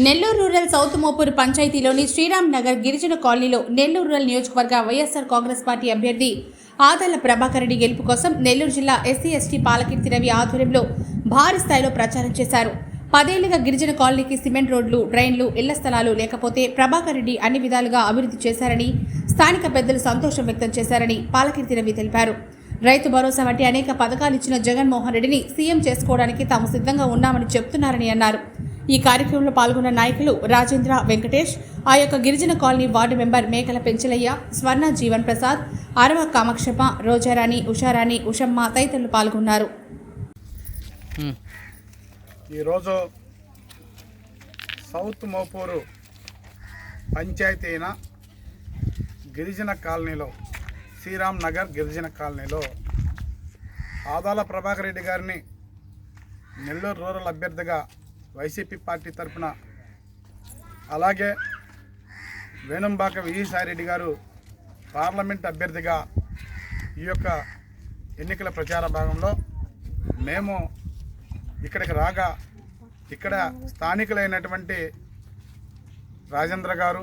Nellore rural south Mopur పంచాయతీలోని Sriram Nagar గిరిజన కాలనీలో Nellore rural నియోజకవర్గ వైఎస్ఆర్ కాంగ్రెస్ పార్టీ అభ్యర్థి ఆదాల ప్రభాకర్ రెడ్డి గెలుపు కోసం నెల్లూరు జిల్లా ఎస్సీ ఎస్టీ పాలకీర్తి రవి ఆధ్వర్యంలో భారీ స్థాయిలో ప్రచారం చేశారు. 10 ఏళ్లుగా గిరిజన కాలనీకి సిమెంట్ రోడ్లు, డ్రైన్లు, ఇళ్ల స్థలాలు లేకపోతే ప్రభాకర్ రెడ్డి అన్ని విధాలుగా అభివృద్ధి చేశారని, స్థానిక పెద్దలు సంతోషం వ్యక్తం చేశారని పాలకీర్తి రవి తెలిపారు. రైతు భరోసా వంటి అనేక పథకాలు ఇచ్చిన జగన్మోహన్ రెడ్డిని సీఎం చేసుకోవడానికి తాము సిద్ధంగా ఉన్నామని చెప్తున్నారని అన్నారు. ఈ కార్యక్రమంలో పాల్గొన్న నాయకులు రాజేంద్ర, వెంకటేష్, ఆ యొక్క గిరిజన కాలనీ వార్డు మెంబర్ మేకల పెంచలయ్య, స్వర్ణ జీవన్ ప్రసాద్, అరవ కామాక్షప్ప, రోజారాణి, ఉషారాణి, ఉషమ్మ తదితరులు పాల్గొన్నారు. ఈరోజు సౌత్ మోపూరు పంచాయతీ అయిన గిరిజన కాలనీలో, శ్రీరామ్ నగర్ గిరిజన కాలనీలో ఆదాల ప్రభాకర్ రెడ్డి గారిని నెల్లూరు రూరల్ అభ్యర్థిగా వైసీపీ పార్టీ తరఫున, అలాగే వేణుంబాక విజయసాయిరెడ్డి గారు పార్లమెంట్ అభ్యర్థిగా ఈ యొక్క ఎన్నికల ప్రచార భాగంలో మేము ఇక్కడికి రాగా, ఇక్కడ స్థానికులైనటువంటి రాజేంద్ర గారు,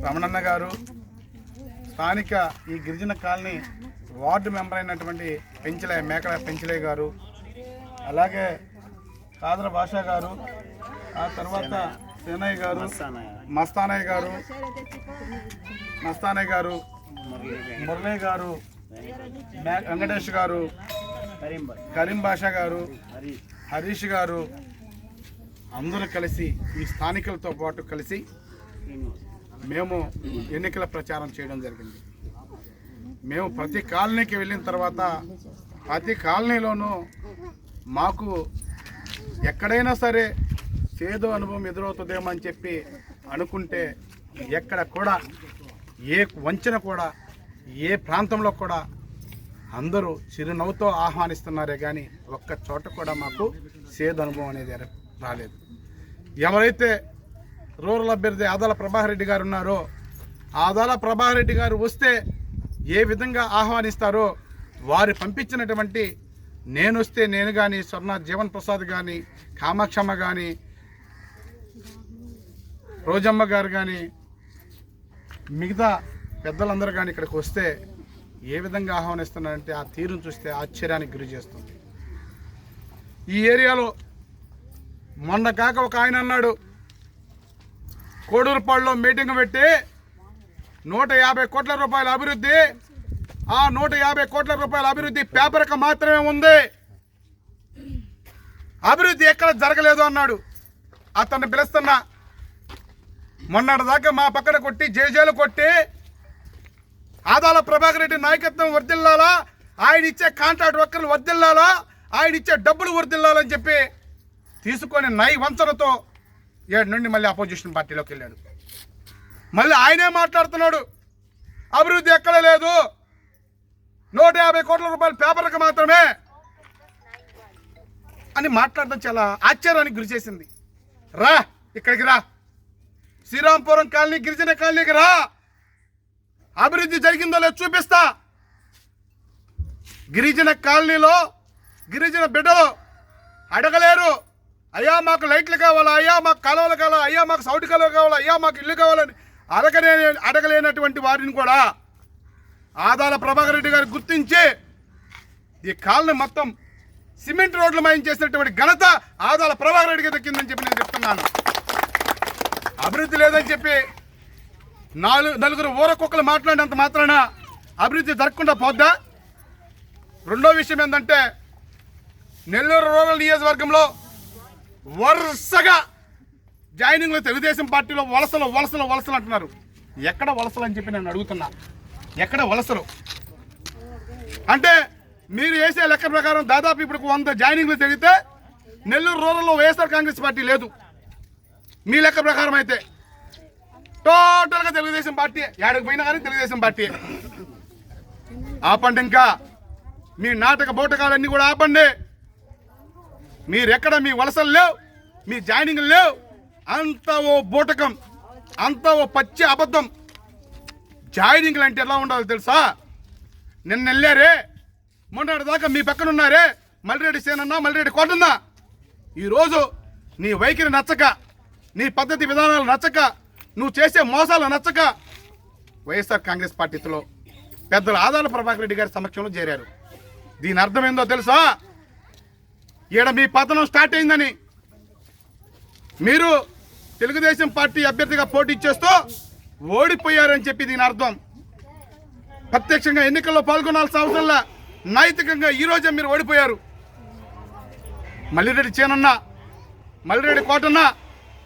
రమణన్న గారు, స్థానిక ఈ గిరిజన కాలనీ వార్డు మెంబర్ అయినటువంటి మేకల పెంచలయ్య గారు, అలాగే కాదర భాషా గారు, ఆ తర్వాత సేనయ్య గారు, మస్తానయ్య గారు, మురళీ గారు, వెంకటేష్ గారు, కరీం భాషా గారు, హరీష్ గారు అందరూ కలిసి, ఈ స్థానికులతో పాటు కలిసి మేము ఎన్నికల ప్రచారం చేయడం జరిగింది. మేము ప్రతి కాలనీకి వెళ్ళిన తర్వాత ప్రతి కాలనీలోనూ మాకు ఎక్కడైనా సరే చేదు అనుభవం ఎదురవుతుందేమో అని చెప్పి అనుకుంటే, ఎక్కడ కూడా ఏ వంచన కూడా, ఏ ప్రాంతంలో కూడా అందరూ చిరునవ్వుతో ఆహ్వానిస్తున్నారే కానీ ఒక్క చోట కూడా మాకు చేదు అనుభవం అనేది రాలేదు. ఎవరైతే రూరల్ అభ్యర్థి ఆదాల ప్రభాకర్ రెడ్డి గారు ఉన్నారో, ఆదాల ప్రభాకర్ రెడ్డి గారు వస్తే ఏ విధంగా ఆహ్వానిస్తారో, వారు పంపించినటువంటి నేను వస్తే నేను కానీ, స్వర్ణ జీవన్ ప్రసాద్ కానీ, కామాక్షమ్మ కానీ, రోజమ్మ గారు కానీ, మిగతా పెద్దలందరూ కానీ ఇక్కడికి వస్తే ఏ విధంగా ఆహ్వానిస్తున్నారంటే ఆ తీరును చూస్తే ఆశ్చర్యానికి గురి చేస్తుంది. ఈ ఏరియాలో మొన్న కాక ఒక ఆయన అన్నాడు, కోడూరుపాడులో మీటింగ్ పెట్టి 150 కోట్ల రూపాయల అభివృద్ధి, ఆ 150 కోట్ల రూపాయల అభివృద్ధి పేపర్కి మాత్రమే ఉంది, అభివృద్ధి ఎక్కడ జరగలేదు అన్నాడు. అతన్ని పిలుస్తున్నా, మొన్నటిదాకా మా పక్కన కొట్టి జేజేలు కొట్టి ఆదాల ప్రభాకర్ రెడ్డి నాయకత్వం వర్దిల్లాలా, ఆయన ఇచ్చే కాంట్రాక్ట్ వర్కర్లు వర్దిల్లాలా, ఆయన ఇచ్చే డబ్బులు వర్దిల్లాలని చెప్పి తీసుకొని వంచనతో 7 నుండి మళ్ళీ అపోజిషన్ పార్టీలోకి వెళ్ళాడు. మళ్ళీ ఆయనే మాట్లాడుతున్నాడు, అభివృద్ధి ఎక్కడ లేదు, 150 కోట్ల రూపాయలు పేపర్కి మాత్రమే అని మాట్లాడడం చాలా ఆశ్చర్యానికి గురి చేసింది. రా ఇక్కడికి రా, శ్రీరాంపురం కాలనీ గిరిజన కాలనీకి రా, అభివృద్ధి జరిగిందో లేదో చూపిస్తా. గిరిజన కాలనీలో గిరిజన బిడ్డలు అడగలేరు, అయ్యా మాకు లైట్లు కావాలా, అయ్యా మాకు కాలువలు కావాలా, అయ్యా మాకు సౌటి కాలువ కావాలా, అయ్యా మాకు ఇల్లు కావాలని అడగలేనటువంటి వారిని కూడా ఆదాల ప్రభాకర్ రెడ్డి గారు గుర్తించి ఈ కాలనీ మొత్తం సిమెంట్ రోడ్లు మయం చేసినటువంటి ఘనత ఆదాల ప్రభాకర్ రెడ్డి గారి దక్కిందని చెప్పి నేను చెప్తున్నాను. అభివృద్ధి లేదని చెప్పి నలుగురు ఊరకొక్కలు మాట్లాడినంత మాత్రాన అభివృద్ధి జరగకుండా పోద్దా? రెండో విషయం ఏంటంటే, నెల్లూరు రూరల్ నియోజకవర్గంలో వరుసగా జాయినింగ్లో తెలుగుదేశం పార్టీలో వలసలు అంటున్నారు. ఎక్కడ వలసలు అని చెప్పి నేను అడుగుతున్నా, ఎక్కడ వలసలు అంటే మీరు వేసే లెక్క ప్రకారం దాదాపు ఇప్పుడు 100 జాయినింగ్లు జరిగితే నెల్లూరు రూరల్లో వైఎస్ఆర్ కాంగ్రెస్ పార్టీ లేదు. మీ లెక్క ప్రకారం అయితే టోటల్గా తెలుగుదేశం పార్టీ, ఏడకు పోయినా కానీ తెలుగుదేశం పార్టీ. ఆపండి, ఇంకా మీ నాటక బోటకాలన్నీ కూడా ఆపండి. మీరెక్కడ మీ వలసలు లేవు, మీ జాయినింగ్లు లేవు, అంతా ఓ బోటకం, అంతా ఓ పచ్చి అబద్ధం. జాయినింగ్లు అంటే ఎలా ఉండాలో తెలుసా? నిన్న వెళ్ళారే, మొన్నటి దాకా మీ పక్కన ఉన్నారే మల్లిరెడ్డి సేనన్నా, మల్లిరెడ్డి కోటన్నా, ఈరోజు నీ వైఖరి నచ్చక నీ పద్ధతి విధానాలు నచ్చక, నువ్వు చేసే మోసాలు నచ్చక వైఎస్ఆర్ కాంగ్రెస్ పార్టీలో పెద్దలు ఆదాల ప్రభాకర్ రెడ్డి గారి సమక్షంలో చేరారు. దీని అర్థం ఏందో తెలుసా? ఈడ మీ పతనం స్టార్ట్ అయిందని. మీరు తెలుగుదేశం పార్టీ అభ్యర్థిగా పోటీ చేస్తూ ఓడిపోయారని చెప్పి దీని అర్థం. ప్రత్యక్షంగా ఎన్నికల్లో పాల్గొనాల్సిన అవసరంలా నైతికంగా ఈరోజే మీరు ఓడిపోయారు. మల్లిరెడ్డి చేనన్న, మల్లిరెడ్డి కోటన్న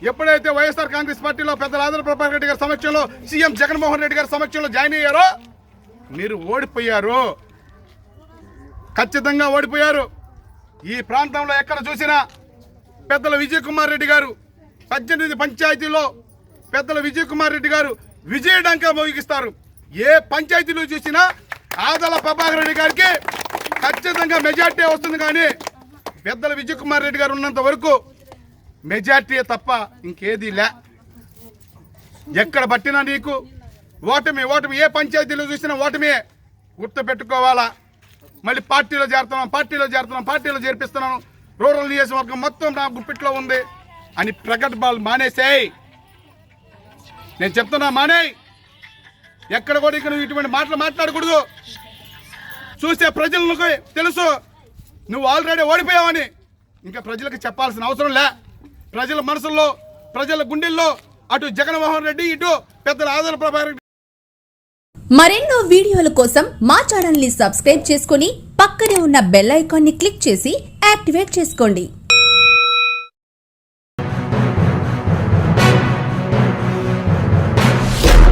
ఎప్పుడైతే వైఎస్ఆర్ కాంగ్రెస్ పార్టీలో పెద్దల ఆదాల ప్రభాకర్ రెడ్డి గారి సమక్షంలో సీఎం జగన్మోహన్ రెడ్డి గారి సమక్షంలో జాయిన్ అయ్యారో మీరు ఓడిపోయారు. ఖచ్చితంగా ఓడిపోయారు. ఈ ప్రాంతంలో ఎక్కడ చూసినా పెద్దల విజయ్ కుమార్ రెడ్డి గారు 18 పంచాయతీలో పెద్దల విజయ్ కుమార్ రెడ్డి గారు విజయడంకా మోగిస్తారు. ఏ పంచాయతీలో చూసినా ఆదాల ప్రభాకర్ రెడ్డి గారికి ఖచ్చితంగా మెజార్టీ వస్తుంది. కానీ పెద్దల విజయ్ కుమార్ రెడ్డి గారు ఉన్నంత వరకు మెజార్టీ తప్ప ఇంకేదీ లే. ఎక్కడ పట్టినా నీకు ఓటమి ఓటమి. ఏ పంచాయతీలో చూసినా ఓటమి. గుర్తు పెట్టుకోవాలా. మళ్ళీ పార్టీలో చేర్పిస్తున్నాను, రూరల్ నియోజకవర్గం మొత్తం నా గుప్పిట్లో ఉంది అని ప్రకటనలు మానేసేయ్. నేను చెప్తున్నా, మానేయ్. ఎక్కడ కూడా ఇక్కడ ఇటువంటి మాటలు మాట్లాడకూడదు. చూసే ప్రజలకు తెలుసు నువ్వు ఆల్రెడీ ఓడిపోయావని. ఇంకా ప్రజలకు చెప్పాల్సిన అవసరం లే. ప్రజల మనసుల్లో, ప్రజల గుండెల్లో అటు జగన్మోహన్ రెడ్డి, ఇటు పెద్దల ఆదాల ప్రభాకర్ రెడ్డి. మరెన్నో వీడియోల కోసం మా ఛానల్ ని సబ్స్క్రైబ్ చేసుకుని పక్కనే ఉన్న బెల్ ఐకాన్ ని క్లిక్ చేసి యాక్టివేట్ చేసుకోండి.